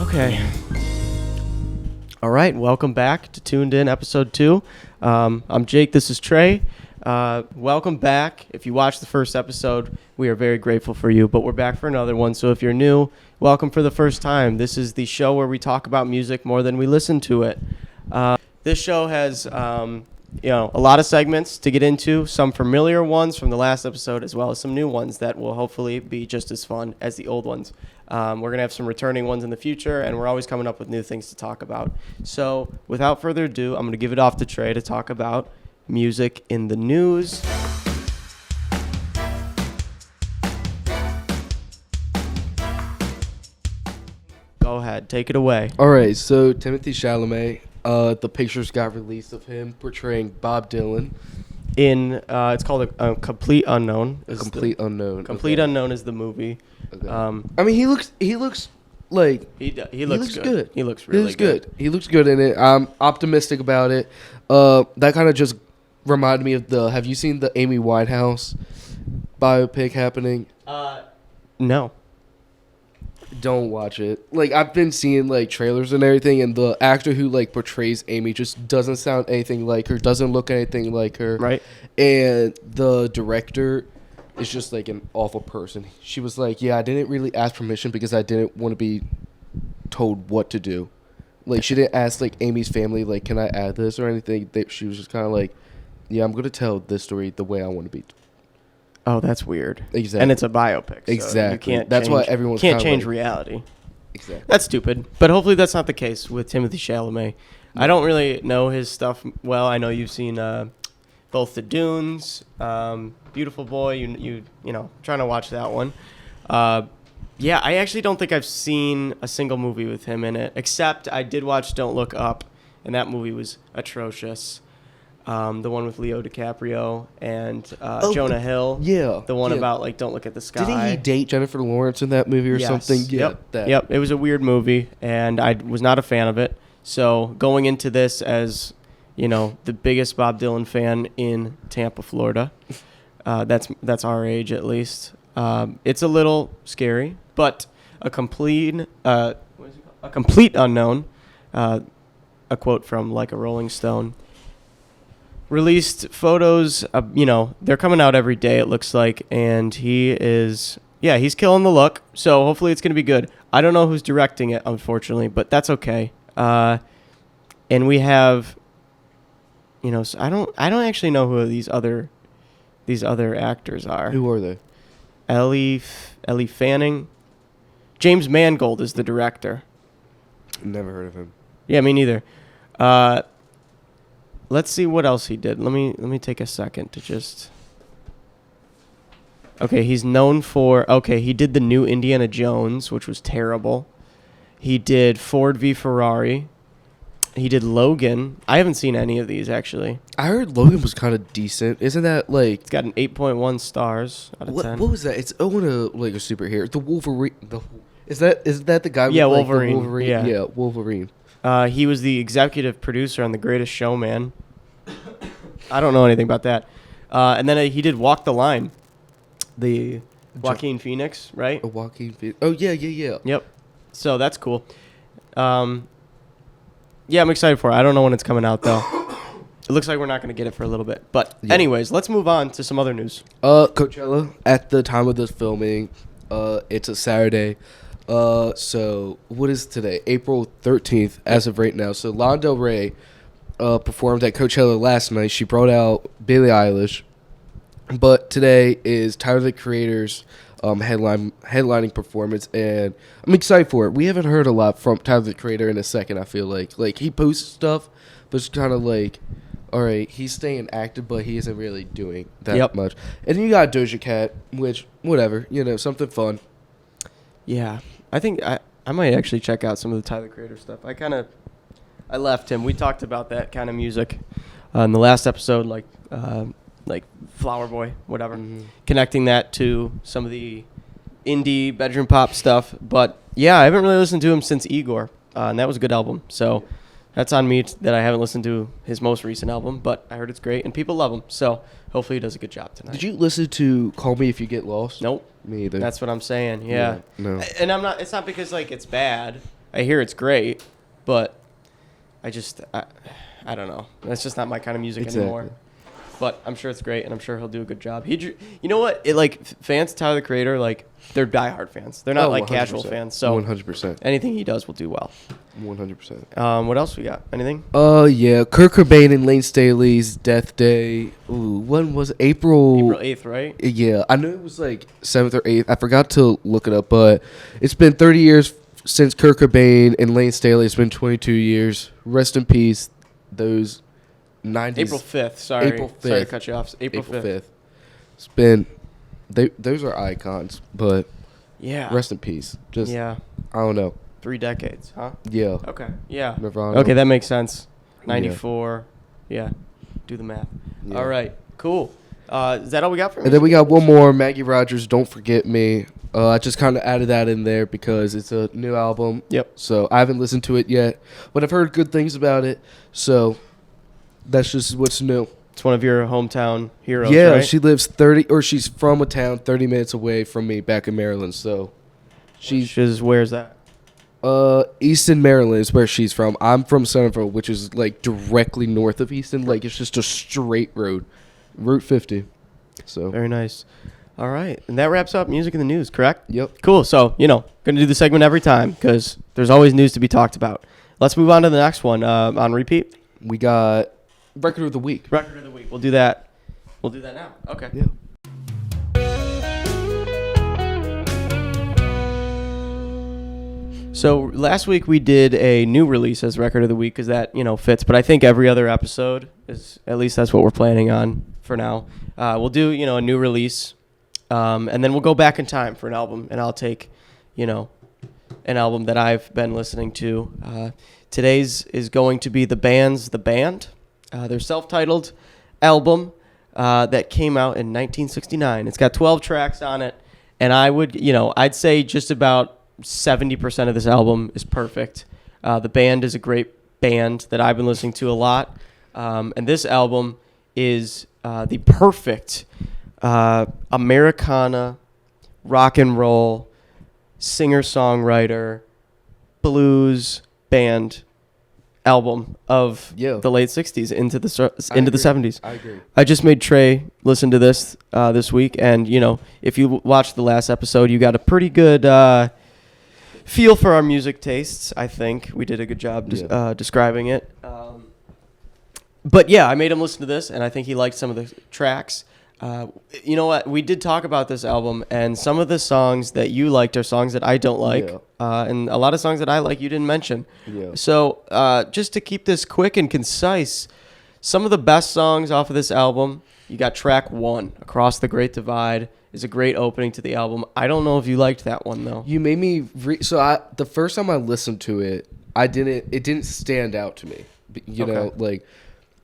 Okay. All right, welcome back to Tuned In Episode 2. I'm Jake, this is Trey. Welcome back. If you watched the first episode, we are very grateful for you, but we're back for another one. So if you're new, welcome for the first time. This is the show where we talk about music more than we listen to it. This show has a lot of segments to get into, some familiar ones from the last episode, as well as some new ones that will hopefully be just as fun as the old ones. We're going to have some returning ones in the future, and we're always coming up with new things to talk about. So without further ado, I'm going to give it off to Trey to talk about music in the news. Go ahead, take it away. All right, so Timothée Chalamet, the pictures got released of him portraying Bob Dylan. It's called a Complete Unknown. Complete Unknown. Complete Unknown is the movie. Okay. I mean, he looks like he looks good. He looks really good. He looks good in it. I'm optimistic about it. That kind of just reminded me of have you seen the Amy Winehouse biopic happening? No. Don't watch it. Like, I've been seeing like trailers and everything, and the actor who like portrays Amy just doesn't sound anything like her, doesn't look anything like her. Right. And the director is just like an awful person. She was like, "Yeah, I didn't really ask permission because I didn't want to be told what to do." Like, she didn't ask like Amy's family, like, "Can I add this or anything?" She was just kind of like, "Yeah, I'm gonna tell this story the way I want to be." Oh, that's weird. Exactly. And it's a biopic. So exactly. You can't that's change, why everyone's can't change like, reality. Exactly. That's stupid. But hopefully that's not the case with Timothée Chalamet. No. I don't really know his stuff well. I know you've seen both the Dunes, Beautiful Boy. You know, trying to watch that one. Yeah, I actually don't think I've seen a single movie with him in it, except I did watch Don't Look Up, and that movie was atrocious. The one with Leo DiCaprio and Jonah Hill. Yeah. The one about, like, don't look at the sky. Didn't he date Jennifer Lawrence in that movie or something? Yeah. Yep. It was a weird movie, and I was not a fan of it. So going into this as, the biggest Bob Dylan fan in Tampa, Florida, that's our age at least. It's a little scary, but a complete unknown. A quote from like a Rolling Stone. Released photos, they're coming out every day, it looks like, and he's killing the look, so hopefully it's going to be good. I don't know who's directing it, unfortunately, but that's okay. And we have, so I don't actually know who these other actors are. Who are they? Ellie Fanning. James Mangold is the director. Never heard of him. Yeah, me neither. Let's see what else he did. Let me take a second to just... Okay, he's known for... Okay, he did the new Indiana Jones, which was terrible. He did Ford v Ferrari. He did Logan. I haven't seen any of these, actually. I heard Logan was kind of decent. Isn't that, like... It's got an 8.1 stars out of 10. What was that? It's a superhero. The Wolverine... Is that the guy with, Wolverine. The Wolverine? Yeah, Wolverine. He was the executive producer on The Greatest Showman. I don't know anything about that. And then he did Walk the Line. The Joaquin Phoenix, right? Joaquin Phoenix. Oh, yeah. Yep. So that's cool. Yeah, I'm excited for it. I don't know when it's coming out, though. It looks like we're not going to get it for a little bit. But anyways, let's move on to some other news. Coachella, at the time of this filming, it's a Saturday. So what is today? April 13th as of right now. So Lana Del Rey performed at Coachella last night. She brought out Billie Eilish. But today is Tyler the Creator's headlining performance, and I'm excited for it. We haven't heard a lot from Tyler the Creator in a second, I feel like. Like, he posts stuff, but it's kind of like, all right, he's staying active, but he isn't really doing that much. And then you got Doja Cat, which, whatever, something fun. Yeah. I think I might actually check out some of the Tyler Creator stuff. I left him. We talked about that kind of music in the last episode, like Flower Boy, whatever. Mm-hmm. Connecting that to some of the indie bedroom pop stuff. But yeah, I haven't really listened to him since Igor, and that was a good album. So that's on me that I haven't listened to his most recent album, but I heard it's great and people love him. So hopefully he does a good job tonight. Did you listen to Call Me If You Get Lost? Nope. Me either. That's what I'm saying. Yeah. No. And I'm not. It's not because like it's bad. I hear it's great, but I don't know. That's just not my kind of music anymore. But I'm sure it's great, and I'm sure he'll do a good job. You know what? Fans of Tyler the Creator, like, they're diehard fans. They're not like casual fans. So 100%. Anything he does will do well. 100%. What else we got? Anything? Yeah, Kurt Cobain and Lane Staley's death day. Ooh, when was it? April 8th, right? Yeah, I knew it was like 7th or 8th. I forgot to look it up, but it's been 30 years since Kurt Cobain and Lane Staley. It's been 22 years. Rest in peace, those 90s. April 5th. Sorry. April 5th. Sorry to cut you off. April 5th. It's been... those are icons, but yeah, rest in peace. Just yeah, I don't know. 3 decades, huh? Yeah. Okay. Yeah. Nirvana. Okay, that makes sense. 94. Yeah. Do the math. Yeah. All right. Cool. Is that all we got for? And then we got one more, Maggie Rogers, Don't Forget Me. I just kind of added that in there because it's a new album. Yep. So I haven't listened to it yet, but I've heard good things about it. So that's just what's new. It's one of your hometown heroes, Yeah, right? she lives she's from a town 30 minutes away from me back in Maryland. So where's that? Easton, Maryland is where she's from. I'm from Centerville, which is like directly north of Easton. Like it's just a straight road, Route 50. So Very nice. All right, and that wraps up music in the news, correct? Yep. Cool. So gonna do the segment every time because there's always news to be talked about. Let's move on to the next one. On repeat. We got Record of the Week. Record of the week. We'll do that. We'll do that now. Okay. Yeah. So last week we did a new release as record of the week because that fits. But I think every other episode is, at least that's what we're planning on for now. We'll do a new release, and then we'll go back in time for an album, and I'll take an album that I've been listening to. Today's is going to be The Band. Their self-titled album that came out in 1969. It's got 12 tracks on it, and I'd say just about 70% of this album is perfect. The Band is a great band that I've been listening to a lot, and this album is the perfect Americana, rock and roll, singer-songwriter, blues band album of the late 60s into the 70s. I agree. I just made Trey listen to this this week, and if you watched the last episode, you got a pretty good feel for our music tastes. I think we did a good job describing it. But yeah, I made him listen to this, and I think he liked some of the tracks. You know what? We did talk about this album, and some of the songs that you liked are songs that I don't like, and a lot of songs that I like you didn't mention. Yeah. So just to keep this quick and concise, some of the best songs off of this album, you got track 1, Across the Great Divide, is a great opening to the album. I don't know if you liked that one, though. You made me... the first time I listened to it, it didn't stand out to me. You know, like...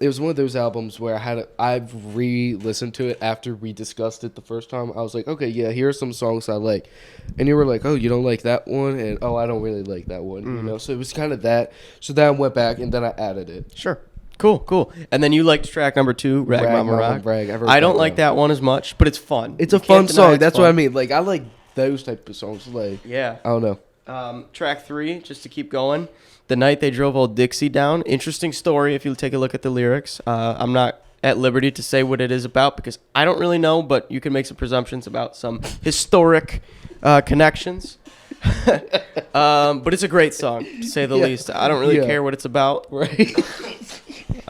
It was one of those albums where I've re-listened to it after we discussed it the first time. I was like, okay, yeah, here are some songs I like. And you were like, oh, you don't like that one? And, oh, I don't really like that one, So it was kind of that. So then I went back, and then I added it. Sure. Cool. And then you liked track number 2, Rag Mama Rock. I don't like that one as much, but it's fun. It's a fun song. That's what I mean. Like, I like those type of songs. Like, yeah. I don't know. Track 3, just to keep going. The Night They Drove Old Dixie Down. Interesting story if you take a look at the lyrics. I'm not at liberty to say what it is about because I don't really know, but you can make some presumptions about some historic connections. But it's a great song, to say the least. I don't really care what it's about. Right.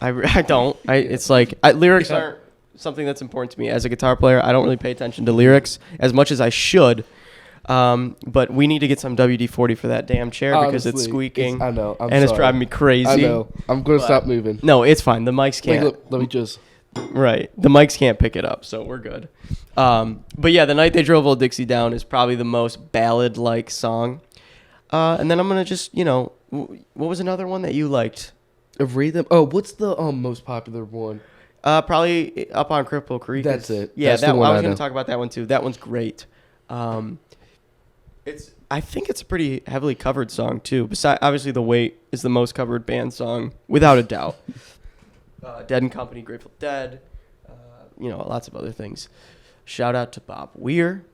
I don't. It's like lyrics aren't something that's important to me. As a guitar player, I don't really pay attention to lyrics as much as I should. But we need to get some WD-40 for that damn chair because it's squeaking. I know. It's driving me crazy. I know. I'm going to stop moving. No, it's fine. The mics can't. Let me just... Right. The mics can't pick it up, so we're good. But yeah, The Night They Drove Old Dixie Down is probably the most ballad-like song. And then I'm going to just, what was another one that you liked? Read them. Oh, what's the most popular one? Probably Up on Cripple Creek. That's it. Yeah, That's that the one. one I was I going know. to talk about that one too. That one's great. I think it's a pretty heavily covered song too. Besides, obviously, The Weight is the most covered band song without a doubt. Dead and Company, Grateful Dead, lots of other things. Shout out to Bob Weir.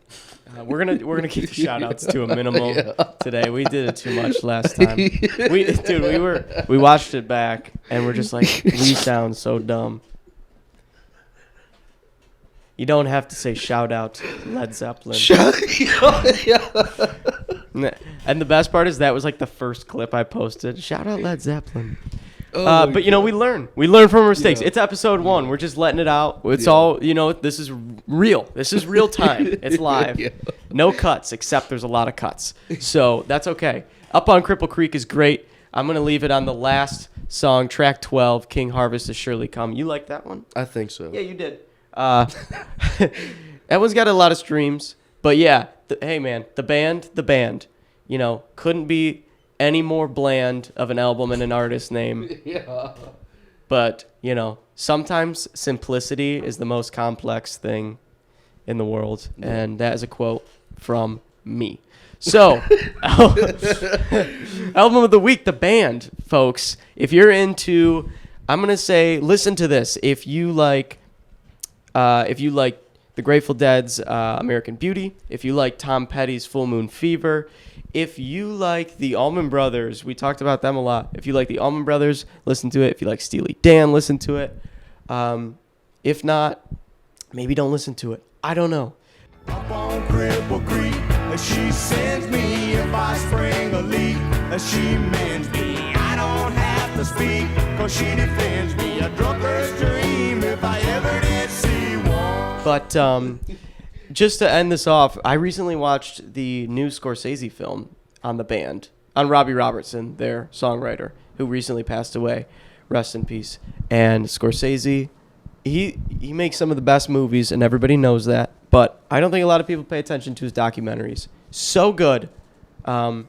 We're gonna keep the shout outs to a minimum today. We did it too much last time. We watched it back and we're just like, we sound so dumb. You don't have to say shout out to Led Zeppelin. And the best part is that was like the first clip I posted. Shout out Led Zeppelin. But you know, we learn from our mistakes. It's episode 1. We're just letting it out. It's all, you know, this is real. This is real time. It's live. No cuts, except there's a lot of cuts. So that's okay. Up on Cripple Creek is great. I'm going to leave it on the last song, track 12, King Harvest Has Surely Come. You like that one? I think so. Yeah, you did. That one's got a lot of streams. But yeah, hey man, the band, you know, couldn't be any more bland of an album and an artist name. Yeah. But, you know, sometimes simplicity is the most complex thing in the world. And that is a quote from me. So, album of the week, the band, folks. If you're into, I'm going to say, listen to this. If you like the Grateful Dead's American Beauty, if you like Tom Petty's Full Moon Fever, if you like the Allman Brothers, we talked about them a lot. If you like the Allman Brothers, listen to it. If you like Steely Dan, listen to it. If not, maybe don't listen to it. I don't know. Up on Cripple Creek, she sends me if I spring a leak. She mends me, I don't have to speak, 'cause she defends me. A drunkard's dream if I ever did see one. But just to end this off, I recently watched the new Scorsese film on the band, on Robbie Robertson, their songwriter, who recently passed away. Rest in peace. And Scorsese, he makes some of the best movies, and everybody knows that. But I don't think a lot of people pay attention to his documentaries. So good. I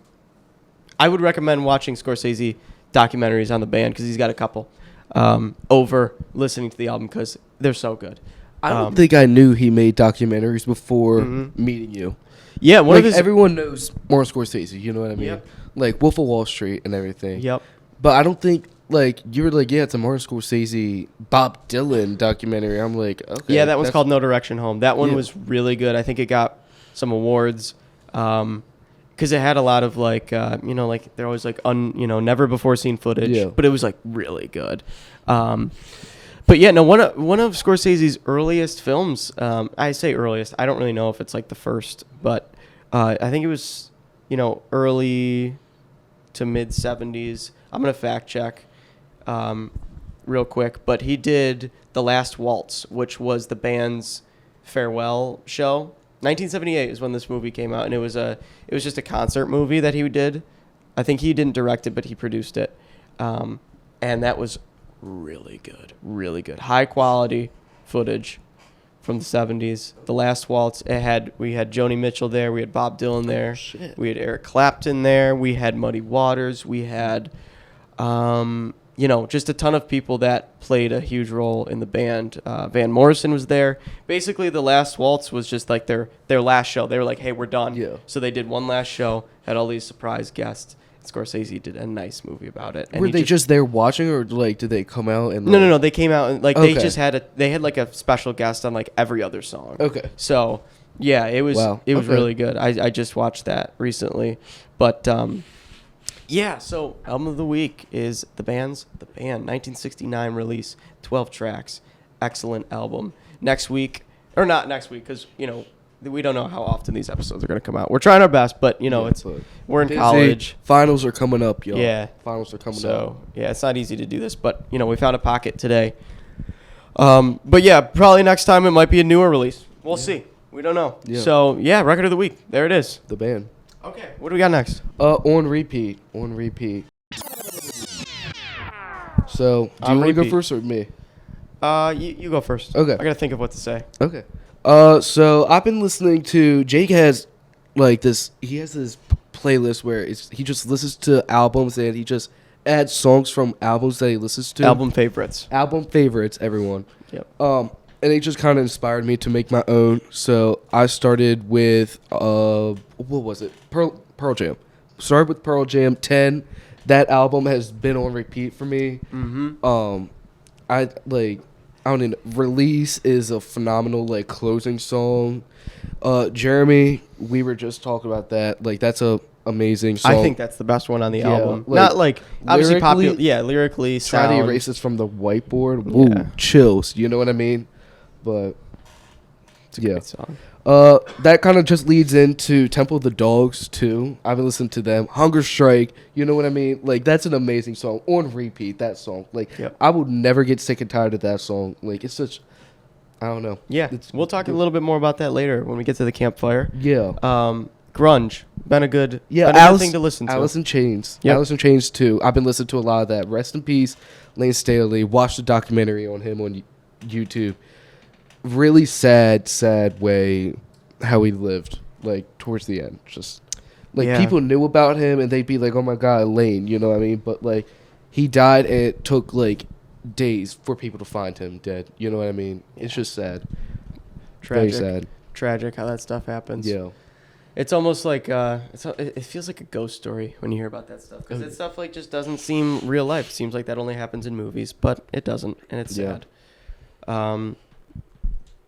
would recommend watching Scorsese documentaries on the band, because he's got a couple, over listening to the album, because they're so good. I don't think I knew he made documentaries before meeting you. Yeah, everyone knows Martin Scorsese, you know what I mean? Yep. Like Wolf of Wall Street and everything. Yep. But I don't think, like, you were like, yeah, it's a Martin Scorsese, Bob Dylan documentary. I'm like, okay. Yeah, that one's called No Direction Home. That one was really good. I think it got some awards, because it had a lot of, like, you know, like, they're always, like, never before seen footage. But it was, like, really good. But yeah, no, one of Scorsese's earliest films, I say earliest, I don't really know if it's like the first, but I think it was, you know, early to mid 70s. I'm going to fact check real quick, but he did The Last Waltz, which was the band's farewell show. 1978 is when this movie came out, and it was just a concert movie that he did. I think he didn't direct it, but he produced it. And that was really good, high quality footage from the 70s. The Last Waltz, we had Joni Mitchell there, we had Bob Dylan there, we had Eric Clapton there, we had Muddy Waters, we had you know, just a ton of people that played a huge role in the band. Van Morrison was there. Basically, The Last Waltz was just like their last show. They were like, hey, we're done. So they did one last show, had all these surprise guests. Scorsese did a nice movie about it. And were they just there watching, or like did they come out and? No. They came out and like they just had like a special guest on like every other song. Okay. So yeah, it was really good. I just watched that recently, but yeah. So album of the week is the band 1969 release, 12 tracks, excellent album. Next week, or not next week, because you know. We don't know how often these episodes are going to come out. We're trying our best, but, you know, we're in college. Finals are coming up, y'all. Yeah. Finals are coming up. So, yeah, it's not easy to do this, but, you know, we found a pocket today. But, yeah, probably next time it might be a newer release. We'll see. We don't know. Yeah. So, yeah, record of the week. There it is. The band. Okay. What do we got next? On repeat. So, do you want to go first or me? You go first. Okay. I got to think of what to say. Okay. So I've been listening to Jake has like this. He has this playlist where he just listens to albums and he just adds songs from albums that he listens to. Album favorites, everyone. Yep. And it just kind of inspired me to make my own. So I started with what was it? Pearl Jam. Started with Pearl Jam 10. That album has been on repeat for me. Mm-hmm. I I don't know. Release is a phenomenal like closing song. Jeremy, we were just talking about that. Like that's a amazing song. I think that's the best one on the Yeah, album. like, Not like obviously lyrically- popular. Yeah, lyrically, Try to sound. erase this from the whiteboard. Woo, Yeah. chills. You know what I mean? But It's a yeah. great song. That kind of just leads into Temple of the Dogs too. I've been listening to them. Hunger Strike. You know what I mean? Like that's an amazing song on repeat. That song. Like Yep. I will never get sick and tired of that song. Like it's such. I don't know. Yeah, It's we'll talk a good. little bit more about that later when we get to the campfire. Yeah. Grunge, been a good, Yeah, been a good thing to listen to. Alice in Chains. Yep. Alice in Chains too. I've been listening to a lot of that. Rest in peace, Lane Staley. Watched the documentary on him on YouTube. Really sad way how he lived. Like towards the end, just like Yeah. people knew about him and they'd be like, "Oh my God, Lane," you know what I mean? But like he died and it took like days for people to find him dead. You know what I mean? It's just sad. Tragic. Very sad. Tragic how that stuff happens. Yeah. It's almost like it feels like a ghost story when you hear about that stuff because that stuff like just doesn't seem real life. It seems like that only happens in movies, but it doesn't, and it's Yeah. sad.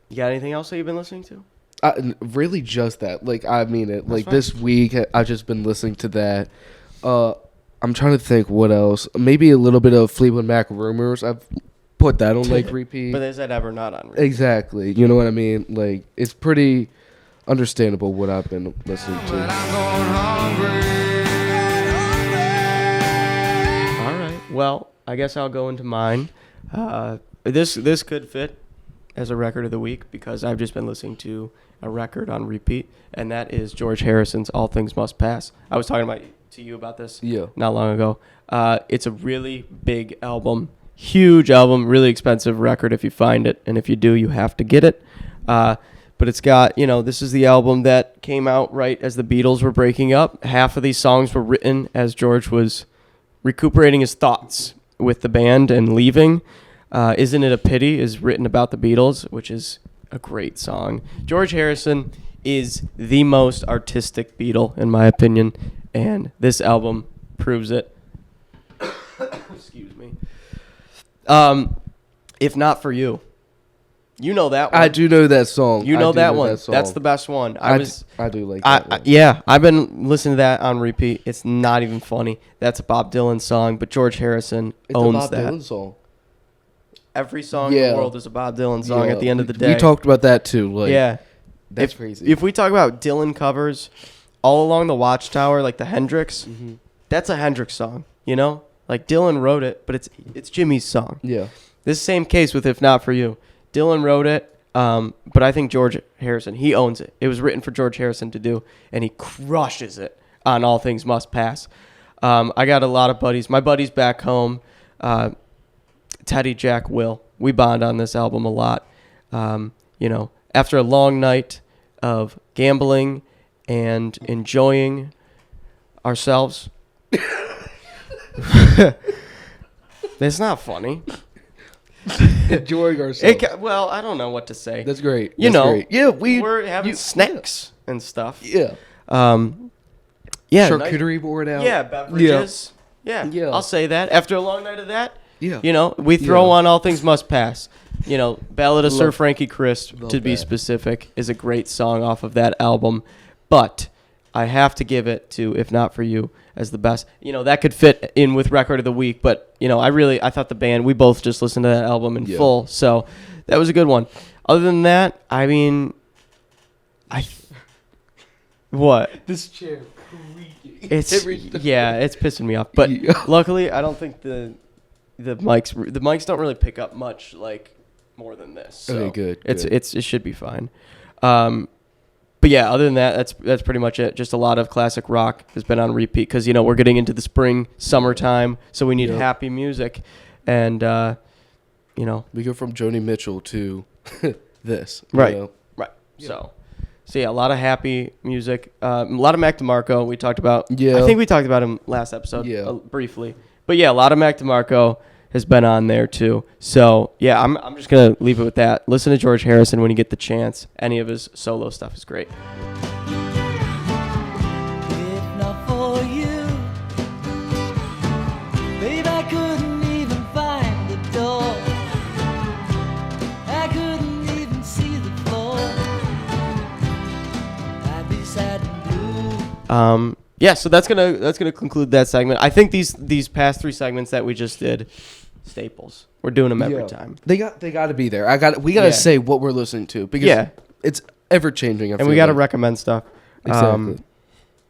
You got anything else that you've been listening to? Really just that. Like, I mean it. Like, fine. this week, I've just been listening to that. I'm trying to think what else. Maybe a little bit of Fleetwood Mac Rumors. I've put that on, like, repeat. But is that ever not on repeat? Exactly. You know what I mean? Like, it's pretty understandable what I've been listening to. All right. Well, I guess I'll go into mine. This could fit as a record of the week because I've just been listening to a record on repeat, and that is George Harrison's "All Things Must Pass." I was talking to you about this Yeah. not long ago. It's a really big album, huge album, really expensive record if you find it, and if you do, you have to get it. But it's got, this is the album that came out right as the Beatles were breaking up. Half of these songs were written as George was recuperating his thoughts with the band and leaving. Isn't It a Pity is written about the Beatles, which is a great song. George Harrison is the most artistic Beatle, in my opinion, and this album proves it. Excuse me. If Not For You. You know that one. I do know that song. You I know do that one. song. That's the best one. I do like that one. Yeah, I've been listening to that on repeat. It's not even funny. That's a Bob Dylan song, but George Harrison It's owns a Bob that. Dylan song. Every song in Yeah. the world is a Bob Dylan song Yeah. at the end of the day. We talked about that too. Like, yeah. that's if, crazy. If we talk about Dylan covers, All Along the Watchtower, like the Hendrix, that's a Hendrix song, Like Dylan wrote it, but it's Jimmy's song. Yeah. This same case with If Not For You. Dylan wrote it, but I think George Harrison, he owns it. It was written for George Harrison to do, and he crushes it on All Things Must Pass. I got a lot of buddies. My buddies back home, Teddy, Jack, Will, we bond on this album a lot. After a long night of gambling and enjoying ourselves. It's not funny. Enjoying ourselves. Well, I don't know what to say. That's great. You That's know, great. Yeah, we're having snacks and stuff. Yeah. Yeah. Charcuterie board out. Yeah, beverages. Yeah. Yeah. I'll say that. After a long night of that, Yeah. we throw Yeah. on All Things Must Pass. Ballad of Sir Love- Frankie Crisp, love to be that. specific, is a great song off of that album. But I have to give it to If Not For You as the best. That could fit in with Record of the Week, but, I thought the band, we both just listened to that album in full, so that was a good one. Other than that, I mean, what? This chair. It's Every time. it's pissing me off. But Yeah. luckily, I don't think the mics don't really pick up much like more than this. So Okay, good. It should be fine. But yeah, other than that, that's pretty much it. Just a lot of classic rock has been on repeat because we're getting into the spring, summertime, so we need Yep. happy music, and We go from Joni Mitchell to this. Right. You know? right. Yeah. So yeah, a lot of happy music. A lot of Mac DeMarco. We talked about. Yeah. I think we talked about him last episode. Yeah. Briefly. But yeah, a lot of Mac DeMarco has been on there too. So yeah, I'm just gonna leave it with that. Listen to George Harrison when you get the chance. Any of his solo stuff is great. If not for you, babe, I couldn't even find the door. Yeah, so that's gonna conclude that segment. I think these past 3 segments that we just did, staples. We're doing them every time. They got to be there. We got to say what we're listening to because it's ever changing. And we got to recommend stuff. Exactly.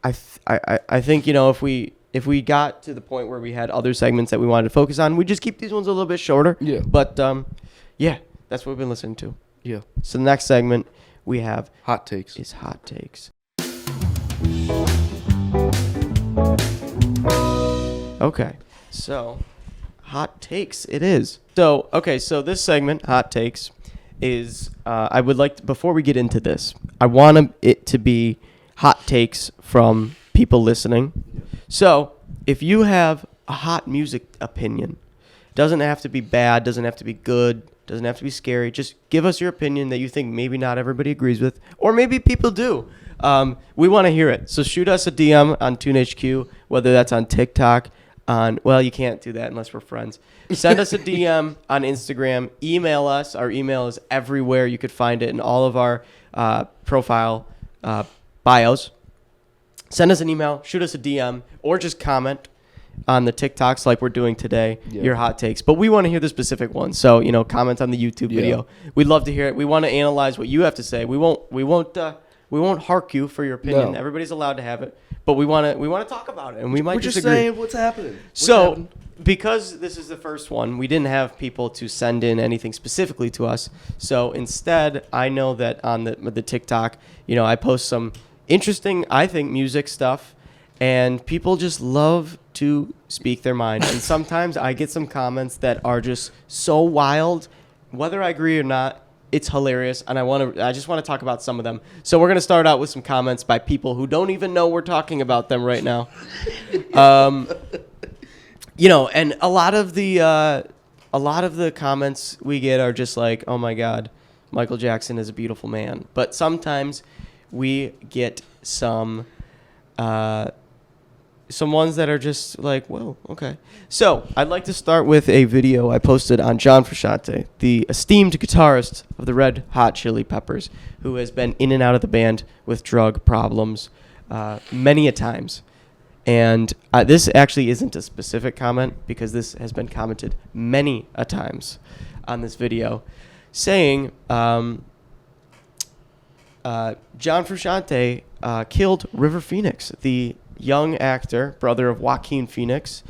I think if we got to the point where we had other segments that we wanted to focus on, we just keep these ones a little bit shorter. Yeah. But that's what we've been listening to. Yeah. So the next segment we have hot takes. Is hot takes. Okay, so hot takes it is. So this segment, hot takes, is I would like to, before we get into this, I want it to be hot takes from people listening. So if you have a hot music opinion, doesn't have to be bad, doesn't have to be good, doesn't have to be scary. Just give us your opinion that you think maybe not everybody agrees with, or maybe people do. We want to hear it. So shoot us a DM on TuneHQ, whether that's on TikTok, you can't do that unless we're friends. Send us a DM on Instagram. Email us. Our email is everywhere. You could find it in all of our profile bios. Send us an email. Shoot us a DM, or just comment on the TikToks like we're doing today, your hot takes. But we want to hear the specific ones. So, comment on the YouTube video. We'd love to hear it. We want to analyze what you have to say. We won't hark you for your opinion. No. Everybody's allowed to have it. But we want to talk about it, and we might We're just disagree. saying what's happening. Because this is the first one, we didn't have people to send in anything specifically to us. So instead, I know that on the TikTok, I post some interesting, I think, music stuff, and people just love to speak their mind. And sometimes I get some comments that are just so wild, whether I agree or not. It's hilarious, and I just want to talk about some of them. So we're going to start out with some comments by people who don't even know we're talking about them right now. And a lot of the comments we get are just like, "Oh my God, Michael Jackson is a beautiful man." But sometimes we get some ones that are just like, "Whoa, okay." So I'd like to start with a video I posted on John Frusciante, the esteemed guitarist of the Red Hot Chili Peppers, who has been in and out of the band with drug problems many a times. And this actually isn't a specific comment, because this has been commented many a times on this video, saying John Frusciante killed River Phoenix, the young actor, brother of Joaquin Phoenix.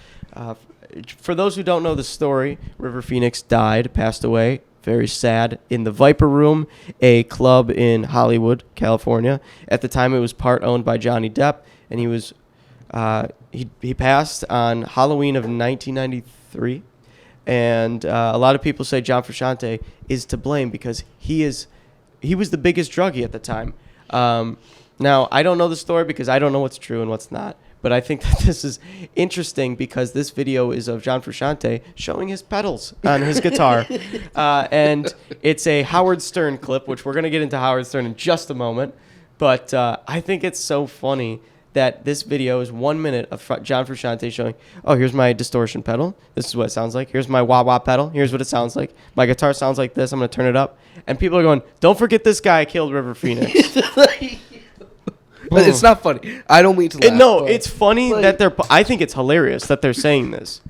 For those who don't know the story, River Phoenix passed away, very sad, in the Viper Room, a club in Hollywood, California. At the time, it was part owned by Johnny Depp, and he was he passed on Halloween of 1993. And a lot of people say John Frusciante is to blame because he was the biggest druggie at the time. Now, I don't know the story because I don't know what's true and what's not. But I think that this is interesting because this video is of John Frusciante showing his pedals on his guitar. And it's a Howard Stern clip, which we're going to get into Howard Stern in just a moment. But I think it's so funny that this video is 1 minute of John Frusciante showing, oh, here's my distortion pedal. This is what it sounds like. Here's my wah-wah pedal. Here's what it sounds like. My guitar sounds like this. I'm going to turn it up. And people are going, don't forget this guy killed River Phoenix. But it's not funny. I don't mean to laugh. It's funny that I think it's hilarious that they're saying this.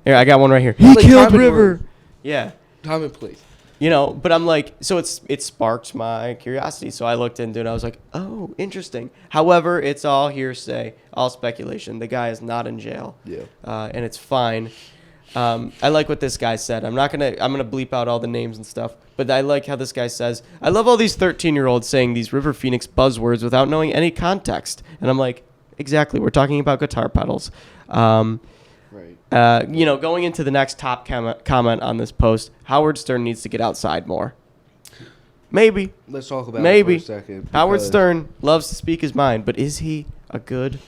Here, I got one right here. He killed River. Yeah. Time and place. But I'm like, so it sparked my curiosity. So I looked into it. I was like, oh, interesting. However, it's all hearsay, all speculation. The guy is not in jail. Yeah. And it's fine. I like what this guy said. I'm gonna bleep out all the names and stuff, but I like how this guy says, I love all these 13-year-olds saying these River Phoenix buzzwords without knowing any context. And I'm like, exactly. We're talking about guitar pedals. Right. Going into the next top comment on this post, Howard Stern needs to get outside more. Maybe. Let's talk about it for a second. Howard Stern loves to speak his mind, but is he a good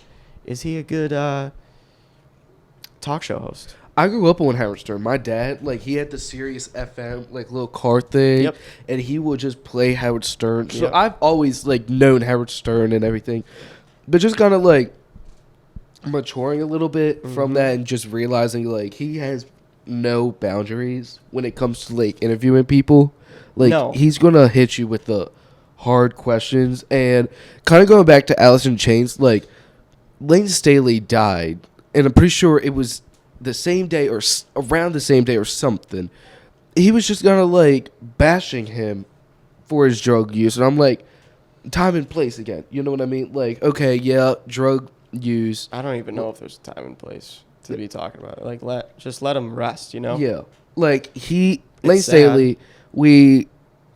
talk show host? I grew up on Howard Stern. My dad, he had the Sirius FM, little car thing, and he would just play Howard Stern. So I've always, known Howard Stern and everything. But just kind of, maturing a little bit from that and just realizing, he has no boundaries when it comes to, interviewing people. No. He's going to hit you with the hard questions. And kind of going back to Alice in Chains, like, Lane Staley died, and I'm pretty sure it was the same day or around the same day or something. He was just kind of, like, bashing him for his drug use. And I'm like, time and place again. You know what I mean? Like, okay, yeah, drug use. I don't even know if there's time and place to be talking about it. Like, let him rest, you know? Yeah. Like, Lane sad. Staley, we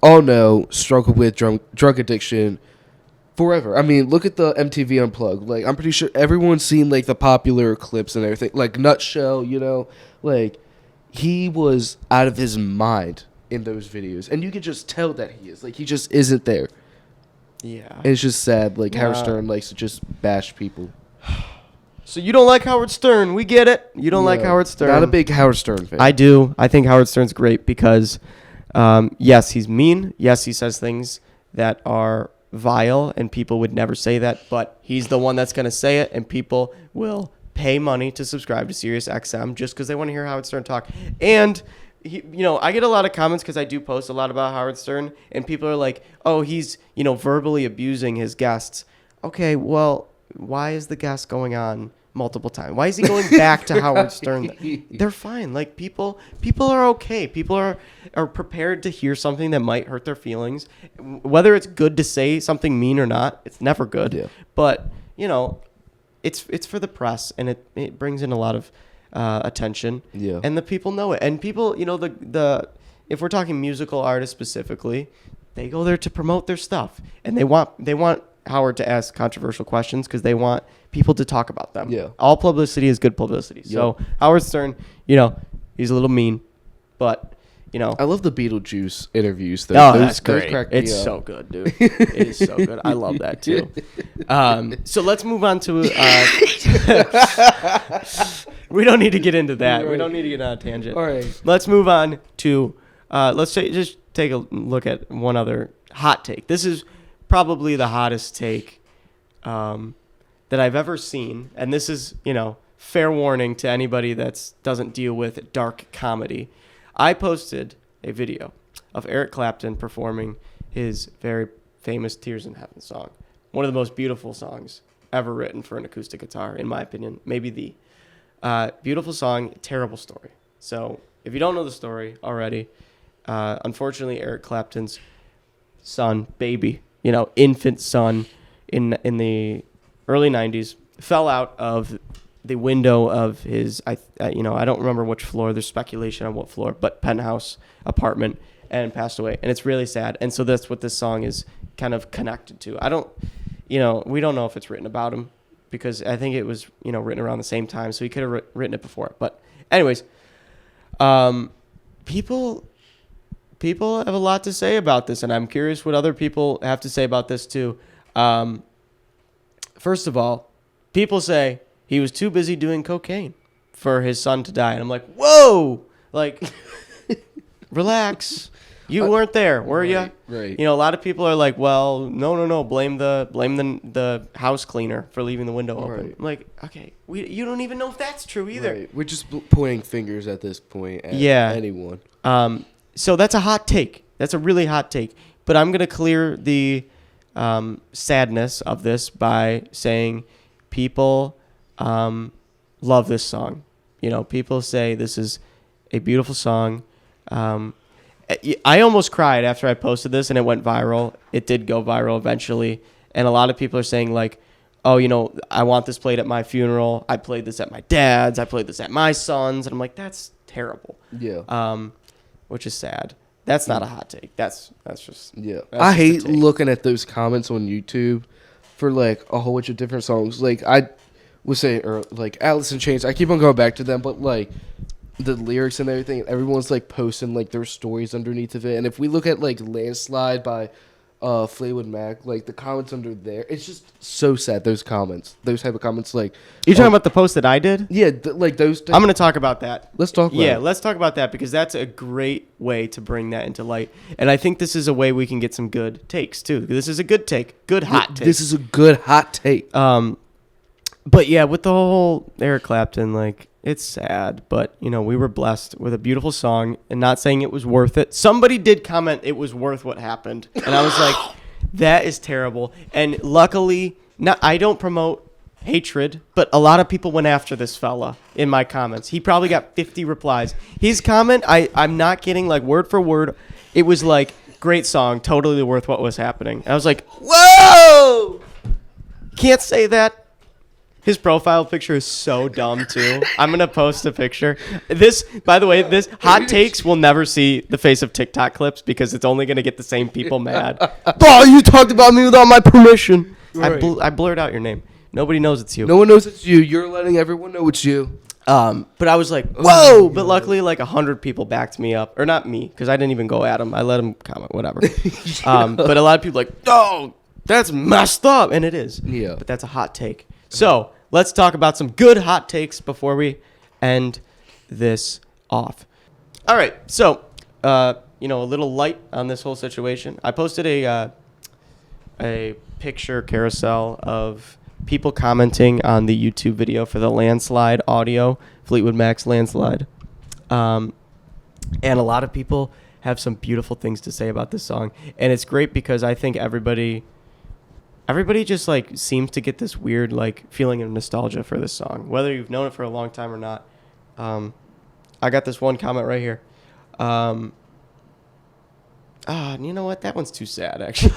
all know, struggled with drug addiction forever. I mean, look at the MTV Unplugged. Like, I'm pretty sure everyone's seen, like, the popular clips and everything. Like, Nutshell, you know? Like, he was out of his mind in those videos. And you can just tell that he is. Like, he just isn't there. Yeah. And it's just sad. Like, Howard Stern likes to just bash people. So you don't like Howard Stern. We get it. You don't like Yeah. Howard Stern. Not a big Howard Stern fan. I do. I think Howard Stern's great because, yes, he's mean. Yes, he says things that are vile, and people would never say that. But he's the one that's going to say it, and people will pay money to subscribe to SiriusXM just because they want to hear Howard Stern talk. And I get a lot of comments because I do post a lot about Howard Stern, and people are like, "Oh, he's verbally abusing his guests." Okay, well, why is the guest going on multiple times? Why is he going back to Howard Stern? They're fine. Like, people are okay. People are prepared to hear something that might hurt their feelings. Whether it's good to say something mean or not, it's never good. Yeah. But, it's for the press, and it brings in a lot of attention. Yeah. And the people know it. And people, if we're talking musical artists specifically, they go there to promote their stuff. And they want Howard to ask controversial questions because they want people to talk about them. Yeah. All publicity is good publicity. Yep. So Howard Stern, he's a little mean, but I love the Beetlejuice interviews. Though. That's great. Those crack me It's up. so good, dude. It is so good. I love that too. So let's move on to. We don't need to get into that. Right. We don't need to get on a tangent. All right. Let's move on to. Just take a look at one other hot take. This is probably the hottest take that I've ever seen, and this is fair warning to anybody that doesn't deal with dark comedy. I posted a video of Eric Clapton performing his very famous Tears in Heaven song, one of the most beautiful songs ever written for an acoustic guitar, in my opinion. Maybe the beautiful song, terrible story. So if you don't know the story already, unfortunately Eric Clapton's son, baby, infant son in the early 90s fell out of the window of his, I don't remember which floor. There's speculation on what floor, but penthouse apartment, and passed away. And it's really sad. And so that's what this song is kind of connected to. We don't know if it's written about him because I think it was, written around the same time. So he could have written it before. But anyways, people have a lot to say about this, and I'm curious what other people have to say about this too. First of all, people say he was too busy doing cocaine for his son to die. And I'm like, whoa, like, relax. You weren't there, were you? Right. A lot of people are like, well, no, blame the house cleaner for leaving the window open. Right. I'm like, okay, you don't even know if that's true either. Right. We're just pointing fingers at this point at anyone. So that's a hot take. That's a really hot take. But I'm going to clear the sadness of this by saying people love this song. People say this is a beautiful song. I almost cried after I posted this and it went viral. It did go viral eventually. And a lot of people are saying like, oh, I want this played at my funeral. I played this at my dad's. I played this at my son's. And I'm like, that's terrible. Yeah. Which is sad. That's not a hot take. That's just Yeah. that's I just a hate take. looking at those comments on YouTube for like a whole bunch of different songs. Like I would say, or like Alice in Chains. I keep on going back to them, but like the lyrics and everything, everyone's like posting like their stories underneath of it. And if we look at like Landslide by Fleetwood Mac, like the comments under there, it's just so sad. Those type of comments, like You talking about the post that I did? yeah, like those. I'm going to talk about that. Let's talk about Yeah, it. let's talk about that because that's a great way to bring that into light. And I think this is a way we can get some good takes too. This is a good take, good hot take. This is a good hot take. But yeah, with the whole Eric Clapton, like, it's sad, but we were blessed with a beautiful song, and not saying it was worth it. Somebody did comment it was worth what happened, and I was like, That is terrible. And luckily, I don't promote hatred, but a lot of people went after this fella in my comments. He probably got 50 replies. His comment, I'm not kidding, like word for word, it was like, great song, totally worth what was happening. I was like, whoa! Can't say that. His profile picture is so dumb, too. I'm going to post a picture. This, by the way, this hot takes will never see the face of TikTok clips because it's only going to get the same people mad. Oh, you talked about me without my permission. Right. I blurred out your name. Nobody knows it's you. No one knows it's you. You're letting everyone know it's you. But I was like, whoa! But luckily, like 100 people backed me up. Or not me, because I didn't even go at him. I let him comment, whatever. But a lot of people like, oh, that's messed up. And it is. Yeah. But that's a hot take. So let's talk about some good hot takes before we end this off. All right. So, a little light on this whole situation. I posted a picture carousel of people commenting on the YouTube video for the Landslide audio, Fleetwood Mac's Landslide. And a lot of people have some beautiful things to say about this song. And it's great because I think everybody just like seems to get this weird like feeling of nostalgia for this song, whether you've known it for a long time or not. I got this one comment right here. You know what? That one's too sad, actually.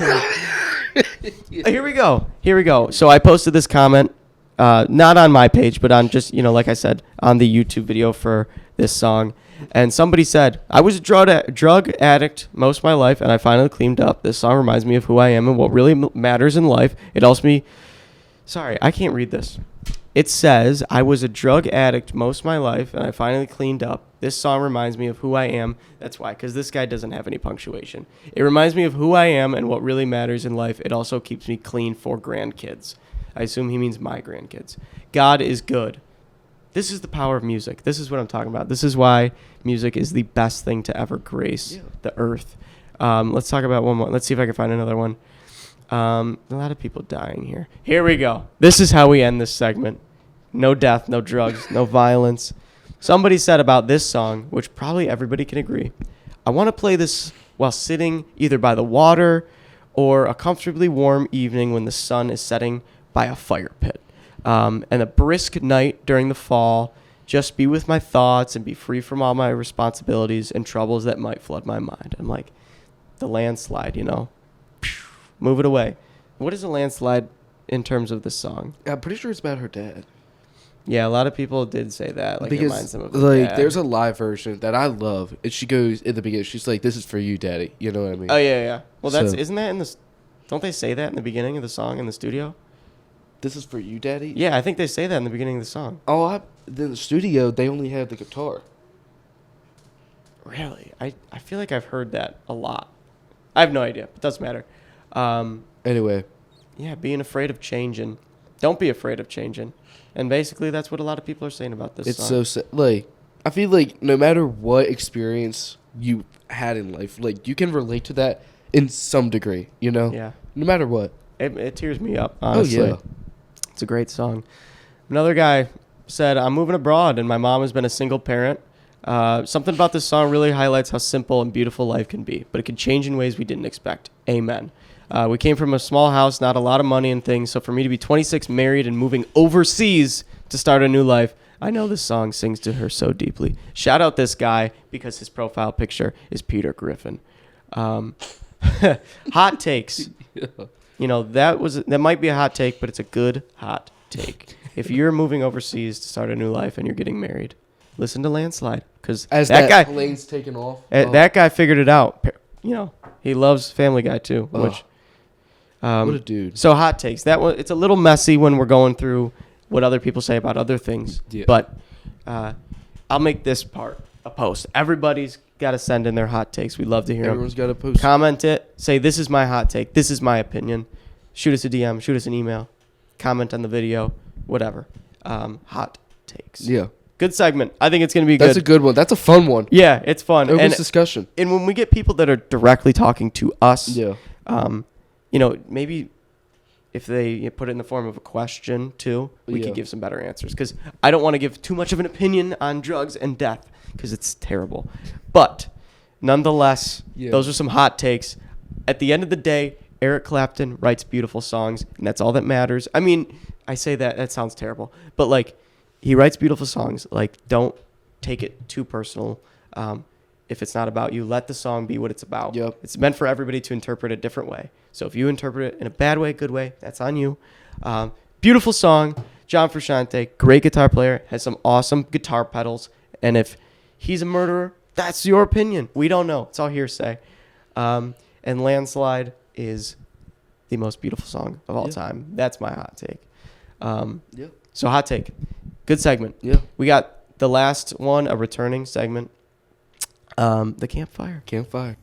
Here we go. So I posted this comment, not on my page, but on just, like I said, on the YouTube video for this song. And somebody said, I was a drug addict most of my life, and I finally cleaned up. This song reminds me of who I am and what really matters in life. It helps me. Sorry, I can't read this. It says, I was a drug addict most of my life, and I finally cleaned up. This song reminds me of who I am. That's why, because this guy doesn't have any punctuation. It reminds me of who I am and what really matters in life. It also keeps me clean for grandkids. I assume he means my grandkids. God is good. This is the power of music. This is what I'm talking about. This is why music is the best thing to ever grace the earth. Let's talk about one more. Let's see if I can find another one. A lot of people dying here. Here we go. This is how we end this segment. No death, no drugs, no violence. Somebody said about this song, which probably everybody can agree, I want to play this while sitting either by the water or a comfortably warm evening when the sun is setting by a fire pit. And a brisk night during the fall, just be with my thoughts and be free from all my responsibilities and troubles that might flood my mind. I'm like, the landslide, move it away. What is a landslide in terms of the song? I'm pretty sure it's about her dad. Yeah, a lot of people did say that. Like, it reminds them of her like, dad. there's a live version that I love. And she goes in the beginning. She's like, "This is for you, Daddy." You know what I mean? Oh yeah. Well, isn't that in the? Don't they say that in the beginning of the song in the studio? This is for you, Daddy. Yeah, I think they say that in the beginning of the song. Oh, in the studio they only have the guitar. Really? I feel like I've heard that a lot. I have no idea. It doesn't matter. Anyway. Yeah, being afraid of changing. Don't be afraid of changing. And basically, that's what a lot of people are saying about this song. It's so like, I feel like no matter what experience you had in life, like you can relate to that in some degree. Yeah. No matter what. It tears me up, honestly. Oh yeah. It's a great song. Another guy said, I'm moving abroad and my mom has been a single parent. Something about this song really highlights how simple and beautiful life can be, but it can change in ways we didn't expect. Amen. We came from a small house, not a lot of money and things, so for me to be 26, married, and moving overseas to start a new life, I know this song sings to her so deeply. Shout out this guy because his profile picture is Peter Griffin. Hot takes. Yeah. That might be a hot take, but it's a good hot take. If you're moving overseas to start a new life and you're getting married, listen to Landslide, because that guy plane's taking off. That guy figured it out. He loves Family Guy too. Which, what a dude. So hot takes. It's a little messy when we're going through what other people say about other things. Yeah. But I'll make this part a post. Everybody's got to send in their hot takes. We'd love to hear Everyone's them. got to post. Comment it. Say, this is my hot take. This is my opinion. Shoot us a DM. Shoot us an email. Comment on the video. Whatever. Hot takes. Yeah. Good segment. I think it's going to be good. That's a good one. That's a fun one. Yeah, it's fun. Opens discussion. And when we get people that are directly talking to us, Yeah. Maybe if they put it in the form of a question too, we Yeah. could give some better answers. Because I don't want to give too much of an opinion on drugs and death because it's terrible. But nonetheless, Yeah. those are some hot takes. At the end of the day, Eric Clapton writes beautiful songs, and that's all that matters. I mean, I say that sounds terrible, but like, he writes beautiful songs. Like, don't take it too personal. If it's not about you, let the song be what it's about. Yep. It's meant for everybody to interpret it a different way. So if you interpret it in a bad way, good way, that's on you. Beautiful song. John Frusciante, great guitar player, has some awesome guitar pedals. And if he's a murderer, that's your opinion. We don't know. It's all hearsay. And Landslide is the most beautiful song of all time. That's my hot take. So hot take. Good segment. Yeah. We got the last one, a returning segment. The campfire. Campfire.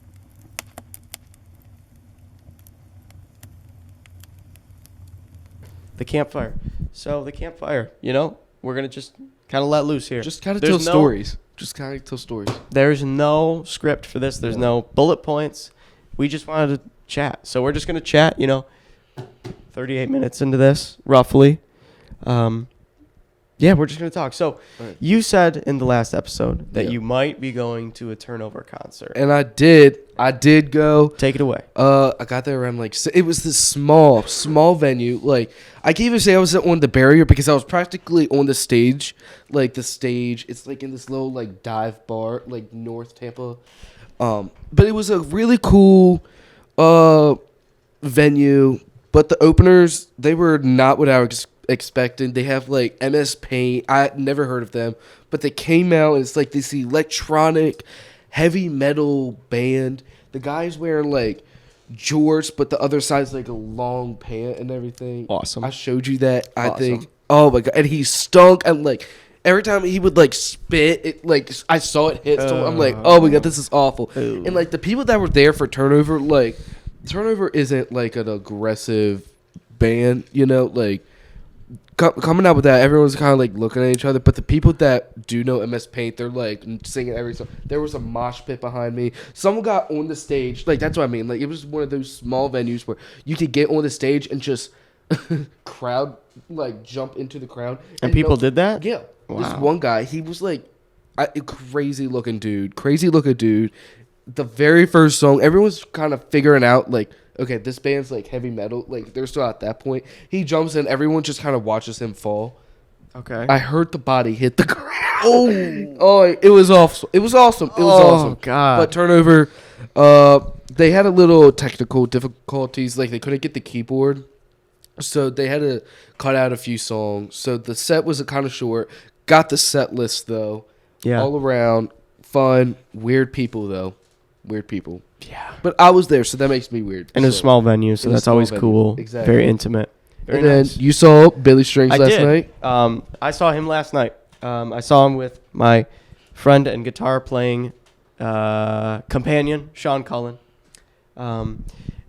The campfire. So the campfire, we're going to just kind of let loose here. Just kind of There's tell stories. Just kind of tell stories. There's no script for this. There's no bullet points. We just wanted to chat. So we're just going to chat, 38 minutes into this, roughly. Yeah, we're just going to talk. So you said in the last episode that you might be going to a Turnover concert. And I did. I did go. Take it away. I got there around it was this small venue. Like, I can't even say I was on the barrier because I was practically on the stage. Like, the stage, it's like in this little like dive bar, like North Tampa. But it was a really cool venue. But the openers, they were not what I was expecting. They have like MS Paint. I never heard of them, but they came out and it's like this electronic heavy metal band. The guy's wearing like jorts, but the other side's like a long pant and everything. Awesome. I showed you that. I Awesome. think. Oh my god! And he stunk. And like every time he would like spit, it like I saw it hit. So I'm like, oh my god, this is awful. And like the people that were there for Turnover, like Turnover isn't like an aggressive band, like. Coming out with that, everyone's kind of like looking at each other. But the people that do know MS Paint, they're like singing every song. There was a mosh pit behind me. Someone got on the stage. Like, that's what I mean. Like, it was one of those small venues where you could get on the stage and just crowd, like, jump into the crowd. And people did that? Yeah. Wow. This one guy, he was like a crazy looking dude. The very first song, everyone's kind of figuring out, like, okay, this band's like heavy metal. Like, they're still at that point. He jumps in. Everyone just kind of watches him fall. Okay. I heard the body hit the ground. Oh, it was awesome. It was awesome. Oh, God. But Turnover, they had a little technical difficulties. Like, they couldn't get the keyboard. So they had to cut out a few songs. So the set was kind of short. Got the set list, though. Yeah. All around. Fun. Weird people, though. Weird people. Yeah. But I was there, so that makes me weird. And it was a small venue, so It was that's a always small cool. venue. Exactly. Very intimate. Very And then nice. you saw Billy Strings I last did. night? I saw him last night. I saw him with my friend and guitar playing companion, Sean Cullen.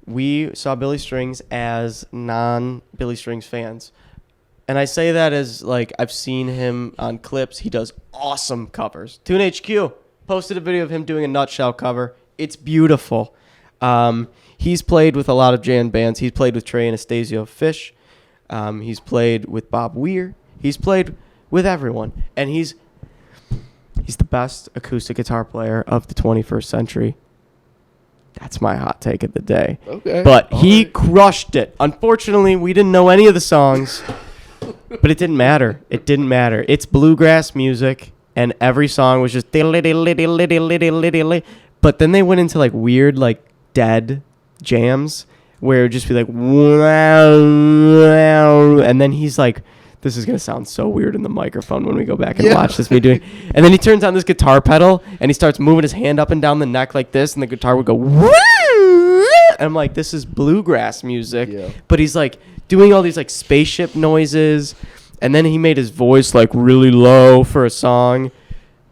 We saw Billy Strings as non-Billy Strings fans. And I say that as, like, I've seen him on clips. He does awesome covers. TuneHQ posted a video of him doing a Nutshell cover. It's beautiful. He's played with a lot of jam bands. He's played with Trey Anastasio Fish. He's played with Bob Weir. He's played with everyone. And he's the best acoustic guitar player of the 21st century. That's my hot take of the day. Okay. But All he right. crushed it. Unfortunately, we didn't know any of the songs. But it didn't matter. It didn't matter. It's bluegrass music, and every song was just diddle-diddle-diddle-diddle-diddle-diddle. But then they went into like weird, like dead jams where it would just be like, wow, wow. And then he's like, this is going to sound so weird in the microphone when we go back and watch this me doing. And then he turns on this guitar pedal and he starts moving his hand up and down the neck like this, and the guitar would go, woo! And I'm like, this is bluegrass music. Yeah. But he's like doing all these like spaceship noises, and then he made his voice like really low for a song.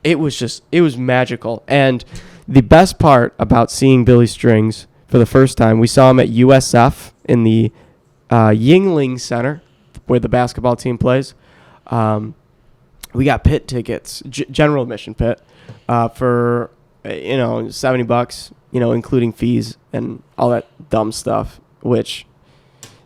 It was magical. And the best part about seeing Billy Strings for the first time, we saw him at USF in the Yingling Center where the basketball team plays. We got pit tickets, general admission pit, for $70, including fees and all that dumb stuff, which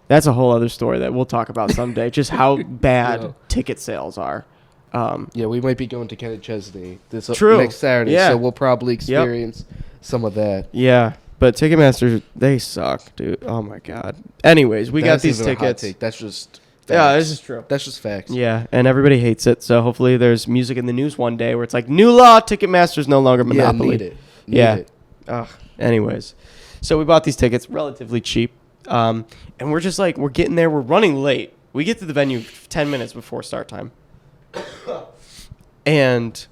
that's a whole other story that we'll talk about someday, just how bad ticket sales are. Yeah, we might be going to Kenny Chesney this True. next Saturday, Yeah. so we'll probably experience some of that. Yeah. But Ticketmaster, they suck, dude. Oh my god. Anyways, we got these even a hot tickets. take. That's just facts. Yeah, this is true. That's just facts. Yeah, and everybody hates it. So hopefully there's music in the news one day where it's like, new law, Ticketmaster's no longer monopoly. Need it. Ugh. Anyways, so we bought these tickets relatively cheap, and we're just like, we're getting there. We're running late. We get to the venue 10 minutes before start time, and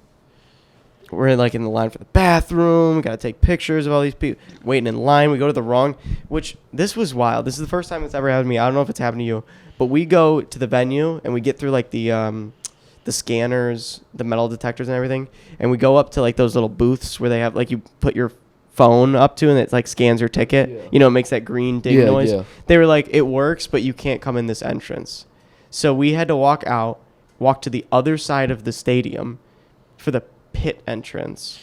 we're like in the line for the bathroom. We got to take pictures of all these people waiting in line. We go to the wrong, which this was wild. This is the first time it's ever happened to me. I don't know if it's happened to you, but we go to the venue and we get through like the scanners, the metal detectors and everything. And we go up to like those little booths where they have like you put your phone up to and it like scans your ticket. Yeah. You know, it makes that green ding noise. Yeah. They were like, it works, but you can't come in this entrance. So we had to walk to the other side of the stadium for the pit entrance.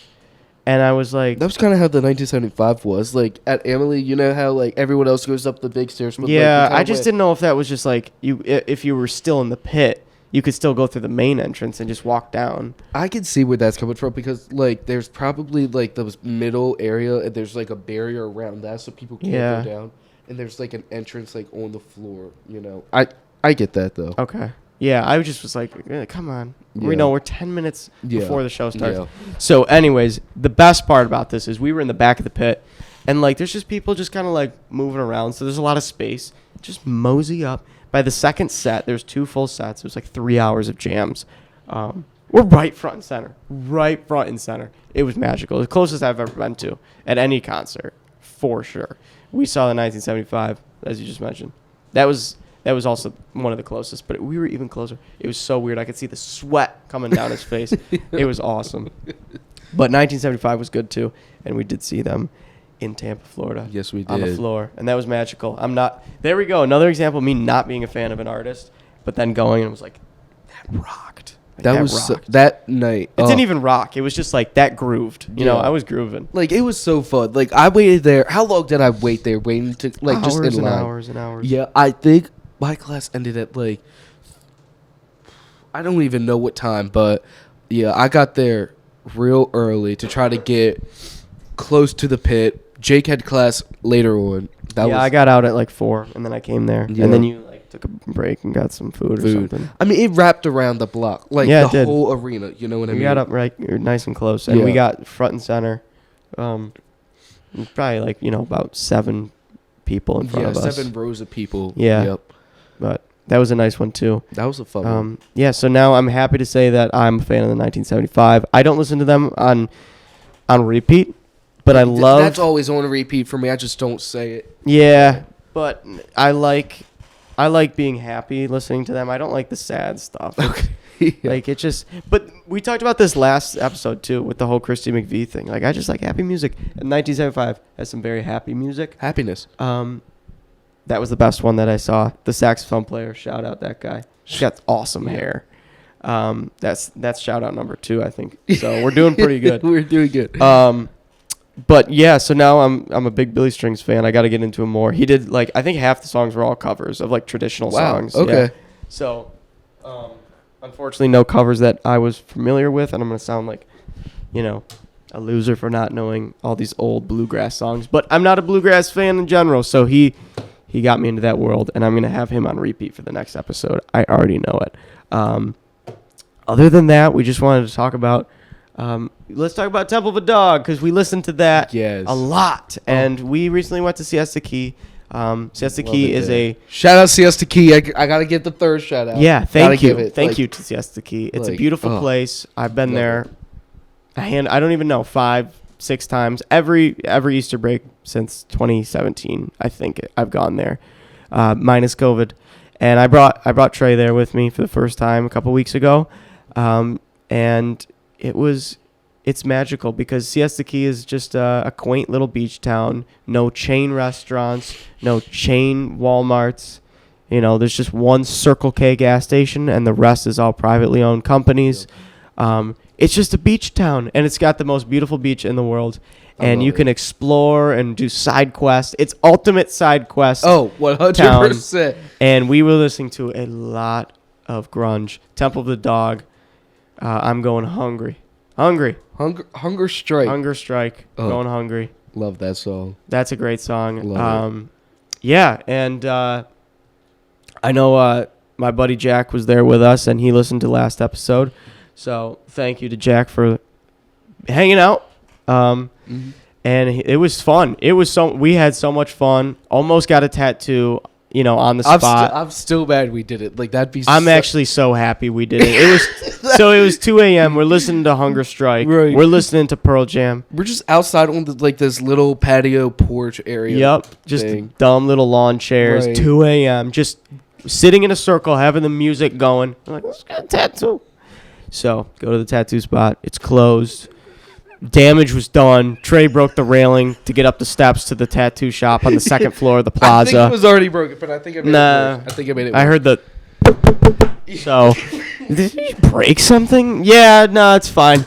And I was like, That was kind of how the 1975 was. Like at Emily, you know how like everyone else goes up the big stairs. But, yeah, like, I just didn't know if that was just like if you were still in the pit, you could still go through the main entrance and just walk down. I can see where that's coming from because like there's probably like the middle area and there's like a barrier around that so people can't Yeah. go down. And there's like an entrance like on the floor. You know, I get that though. Okay. Yeah, I was like, come on. We Yeah. know we're 10 minutes Yeah. before the show starts. Yeah. So anyways, the best part about this is we were in the back of the pit and like there's just people just kind of like moving around. So there's a lot of space. Just mosey up. By the second set, there's 2 full sets. It was like 3 hours of jams. We're right front and center. Right front and center. It was magical. The closest I've ever been to at any concert, for sure. We saw the 1975, as you just mentioned. That was also one of the closest, but we were even closer. It was so weird. I could see the sweat coming down his face. It was awesome. But 1975 was good too, and we did see them in Tampa, Florida. Yes, we On the did. floor, and that was magical. There we go. Another example of me not being a fan of an artist, but then going and was like, that rocked. Like, That was rocked. that night. It didn't even rock. It was just like that grooved. You know, Yeah. I was grooving. Like it was so fun. Like I waited there. How long did I wait there? Waiting to like Hours just in and line. hours and hours. Yeah, I think my class ended at like I don't even know what time, but yeah, I got there real early to try to get close to the pit. Jake had class later on. I got out at like 4, and then I came there, Yeah. and then you like took a break and got some food or something. I mean, it wrapped around the block, like Yeah, it the did. whole arena. You know what I We mean? got up right, nice and close, and we Yeah. got front and center. Probably like about 7 people in front of us. 7 rows of people. Yeah. Yep. But that was a nice one too. That was a fun one. Yeah. So now I'm happy to say that I'm a fan of the 1975. I don't listen to them on repeat, but I love. That's always on a repeat for me. I just don't say it. Yeah, but I like being happy listening to them. I don't like the sad stuff. Yeah. Like it just. But we talked about this last episode too with the whole Christy McVie thing. Like I just like happy music. And 1975 has some very happy music. Happiness. That was the best one that I saw. The saxophone player, shout out that guy. He's got awesome hair. That's shout out number 2, I think. So we're doing pretty good. We're doing good. But yeah, so now I'm a big Billy Strings fan. I got to get into him more. He did like I think half the songs were all covers of like traditional songs. Okay. Yeah. So, unfortunately, no covers that I was familiar with, and I'm gonna sound like, a loser for not knowing all these old bluegrass songs. But I'm not a bluegrass fan in general, so he got me into that world, and I'm gonna have him on repeat for the next episode. I already know it. Other than that, we just wanted to talk about. Let's talk about Temple of a Dog because we listened to that Yes. a lot, and we recently went to Siesta Key. Siesta Key is a shout out Siesta Key. I gotta get the third shout out. yeah. Gotta Thank you, give it, thank like- you to Siesta Key. It's a like, beautiful oh, place. I've been love there. I don't even know 5-6 times every Easter break since 2017. I think I've gone there, minus COVID, and I brought Trey there with me for the first time a couple weeks ago, and it's magical because Siesta Key is just a quaint little beach town. No chain restaurants, no chain Walmarts. There's just one Circle K gas station, and the rest is all privately owned companies. It's just a beach town, and it's got the most beautiful beach in the world. And you can explore and do side quests. It's ultimate side quest. Oh, 100%. And we were listening to a lot of grunge. Temple of the Dog. I'm going hungry. Hunger strike. Hunger strike. Oh. Going hungry. Love that song. That's a great song. Love Yeah, and I know my buddy Jack was there with us, and he listened to last episode. So thank you to Jack for hanging out. And it was fun. We had so much fun. Almost got a tattoo, on the spot. I'm still mad we did it. Like that'd be. I'm actually so happy we did it. It was 2 a.m. We're listening to Hunger Strike. Right. We're listening to Pearl Jam. We're just outside on this little patio porch area. Yep, just dumb little lawn chairs. Right. 2 a.m. Just sitting in a circle, having the music going. I'm like, let's get a tattoo. So go to the tattoo spot. It's closed. Damage was done. Trey broke the railing to get up the steps to the tattoo shop on the second floor of the plaza. I think it was already broken, but I think I made it worse. I think I made it worse. I heard the. So, did you break something? Yeah, no, it's fine.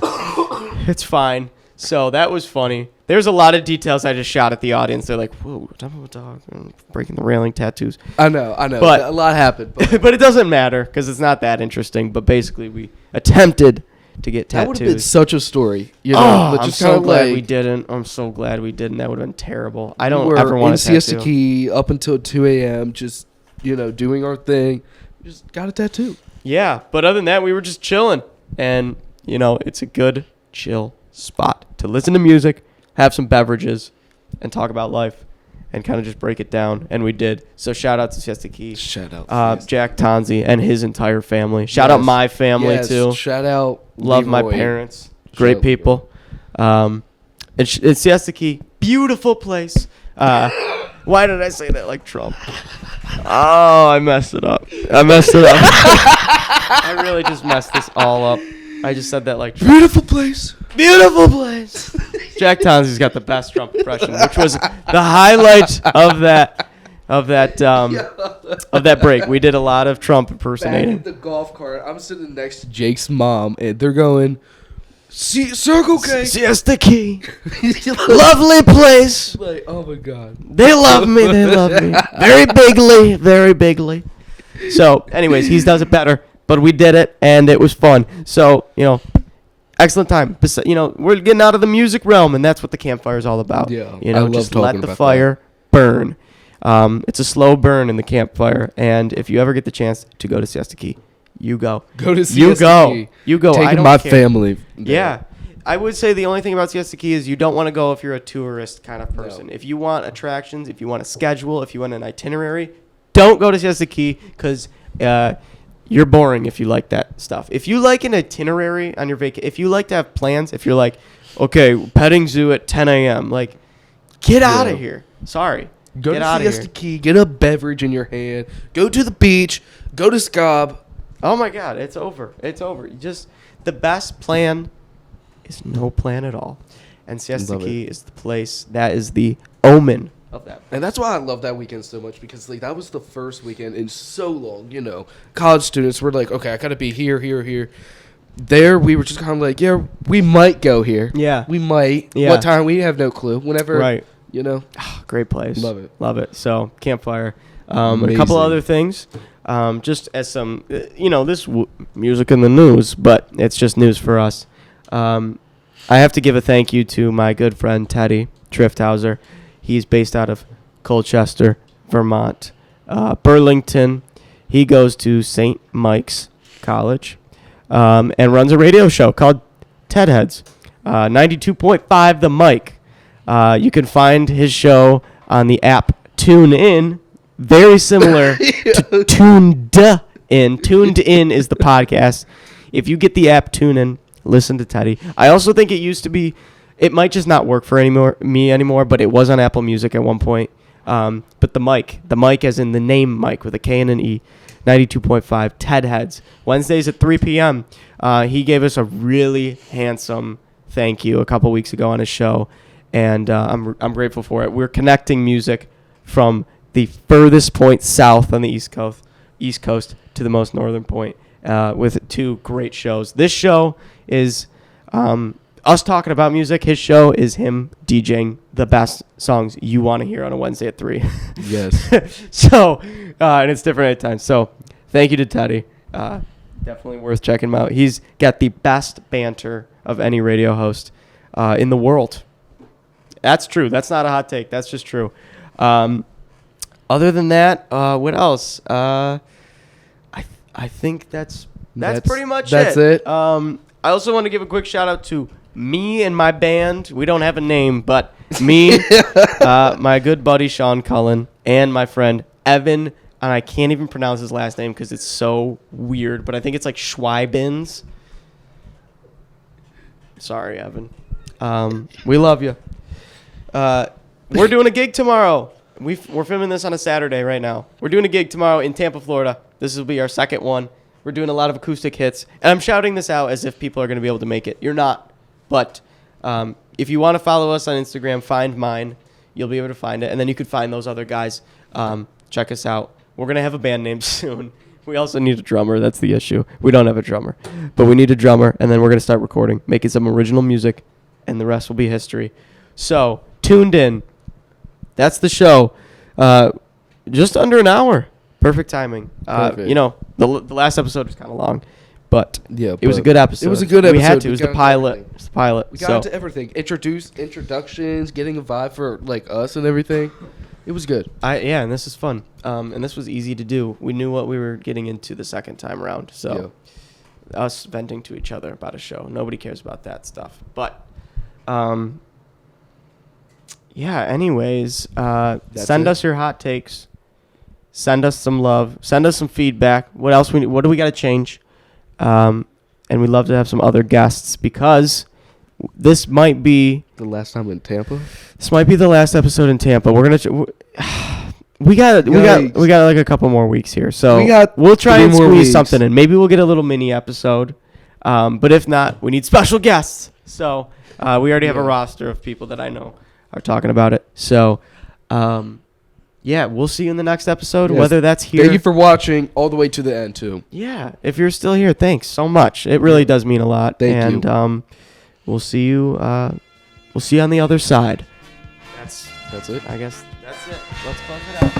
It's fine. So that was funny. There's a lot of details I just shot at the audience. They're like, "Whoa, dog, breaking the railing, tattoos." I know. But a lot happened. But, but it doesn't matter because it's not that interesting. But basically, we attempted to get that would have been tattoos. such a story. I'm so glad we didn't. I'm so glad we didn't. That would have been terrible. I don't ever want to tattoo. Siesta Key up until 2 a.m. Just doing our thing. Just got a tattoo. Yeah, but other than that, we were just chilling, and it's a good chill spot to listen to music, have some beverages, and talk about life, and kind of just break it down. And we did. So shout out to Siesta Key. Shout out Jack Tonzi and his entire family. Shout out my family too. Shout out. Love Leroy. my parents. Great people. It's Siesta Key. Beautiful place. Why did I say that like Trump? Oh, I messed it up. I really just messed this all up. I just said that like Trump. Beautiful place. Beautiful place. Jack Tonzi's got the best Trump impression, which was the highlight of that break. We did a lot of Trump Back impersonating. at the golf cart, I'm sitting next to Jake's mom, and they're going, Circle K. Siesta Key. Lovely place. Like, oh my God. They love me. Very bigly. So, anyways, he does it better, but we did it, and it was fun. So, excellent time. We're getting out of the music realm, and that's what the campfire is all about. Yeah, I love just talking let the about fire burn. It's a slow burn in the campfire, and if you ever get the chance to go to Siesta Key, you go. Go to Siesta Key. You go. Taking I don't my care. family. Yeah. I would say the only thing about Siesta Key is you don't want to go if you're a tourist kind of person. No. If you want attractions, if you want a schedule, if you want an itinerary, don't go to Siesta Key because you're boring if you like that stuff. If you like an itinerary on your vacation, if you like to have plans, if you're like, okay, petting zoo at 10 a.m., like, get out of here. Sorry. Go get to out Siesta of here. Key, get a beverage in your hand, go to the beach, go to Scob. Oh, my God. It's over. The best plan is no plan at all. And Siesta Key is the place that is the omen of that. And that's why I love that weekend so much, because that was the first weekend in so long. College students were like, okay, I gotta be here. There, we were just kind of like, yeah, we might go here. Yeah, we might. Yeah. What time? We have no clue. Whenever, right? Great place. Love it. So campfire. A couple other things. Just as some, this music in the news, but it's just news for us. I have to give a thank you to my good friend Teddy Trifthauser. He's based out of Colchester, Vermont. Burlington. He goes to St. Mike's College and runs a radio show called Ted Heads. 92.5 The Mic. You can find his show on the app TuneIn. Very similar to Tuned In. Tuned In is the podcast. If you get the app TuneIn, listen to Teddy. I also think it used to be, it might just not work for me anymore, but it was on Apple Music at one point. But the mic as in the name Mike with a K and an E, 92.5 Ted Heads. Wednesdays at 3 p.m. He gave us a really handsome thank you a couple weeks ago on his show, and I'm grateful for it. We're connecting music from the furthest point south on the East Coast to the most northern point with two great shows. This show is us talking about music. His show is him DJing the best songs you want to hear on a Wednesday at 3. Yes. So, and it's different at times. So, thank you to Teddy. Definitely worth checking him out. He's got the best banter of any radio host in the world. That's true. That's not a hot take. That's just true. Other than that, what else? I think that's pretty much it. I also want to give a quick shout out to me and my band. We don't have a name, but me, my good buddy Sean Cullen, and my friend Evan. And I can't even pronounce his last name because it's so weird, but I think it's like Schweibins. Sorry, Evan. We love you. We're doing a gig tomorrow. We're filming this on a Saturday right now. We're doing a gig tomorrow in Tampa, Florida. This will be our second one. We're doing a lot of acoustic hits. And I'm shouting this out as if people are going to be able to make it. You're not. But if you want to follow us on Instagram, find mine. You'll be able to find it. And then you could find those other guys. Check us out. We're going to have a band name soon. We also need a drummer. That's the issue. We don't have a drummer. But we need a drummer. And then we're going to start recording, making some original music. And the rest will be history. So, tuned in. That's the show. Just under an hour. Perfect timing. Perfect. The last episode was kind of long. But Yeah, it was a good episode. It was a good episode. We had to. It was the got into pilot. everything. It's the pilot. We got into everything. Introductions, getting a vibe for like us and everything. It was good. And this is fun. And this was easy to do. We knew what we were getting into the second time around. So us venting to each other about a show. Nobody cares about that stuff. But anyways, send us your hot takes. Send us some love. Send us some feedback. What else what do we got to change? And we'd love to have some other guests because this might be The last time in Tampa. This might be the last episode in Tampa. We're gonna. We got like a couple more weeks here, so we'll try and squeeze something in. Maybe we'll get a little mini episode, but if not, we need special guests. So we already have a roster of people that I know are talking about it. So we'll see you in the next episode. Yes. Whether that's here. Thank you for watching all the way to the end too. Yeah, if you're still here, thanks so much. It really does mean a lot. Thank you. We'll see you. We'll see you on the other side. That's it. I guess that's it. Let's close it out.